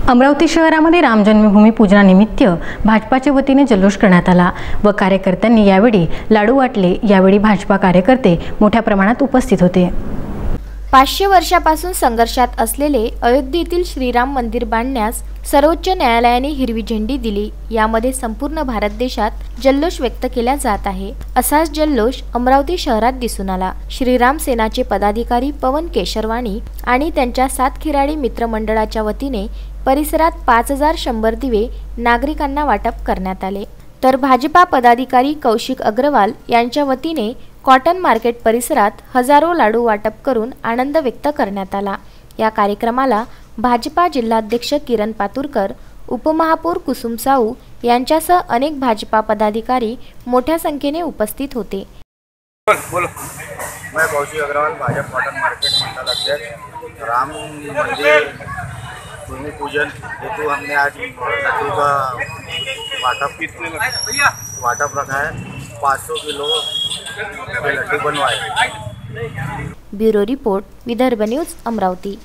अमरावती शहरामध्ये राम जन्मभूमी पूजनानिमित्त भाजपाच्या वतीने जल्लोष करण्यात आला व कार्यकर्त्यांनी यावेळी लाडू वाटले। यावेळी भाजपा कार्यकर्ते मोठ्या प्रमाणात उपस्थित होते। 500 वर्षापासून संघर्षात असलेले अयोध्येतील श्रीराम मंदिर बांधण्यास सर्वोच्च न्यायालयाने हिरवी झेंडी दिली। यामध्ये संपूर्ण भारत देशात जल्लोष व्यक्त केला जात आहे। असाच जल्लोष अमरावती शहरात दिसून आला। श्रीराम सेनाचे पदाधिकारी पवन केशरवाणी आणि त्यांच्या सातखिराडी मित्रमंडळाच्या वतीने परिसरात 5100 दिवे नागरिकांना वाटप करण्यात आले। तर भाजपा पदाधिकारी कौशिक अग्रवाल यांच्या वतीने कॉटन मार्केट परिसरात हजारो लाडू वाटप करून आनंद व्यक्त करण्यात आला। या कार्यक्रमाला भाजपा जिल्हाध्यक्ष किरण पातुरकर, उपमहापौर कुसुम साहू यांच्यासह अनेक भाजपा पदाधिकारी मोठ्या संख्येने उपस्थित होते। मैं कौशिक अग्रवाल, भाजपा कॉटन मार्केट मंडल अध्यक्ष। राम मंदिर भूमि पूजन हेतु हमने आज लड्डू का वाटप रखा है। 500 किलो लड्डू बनवाए। Bureau report, Vidarbha news, Amravati.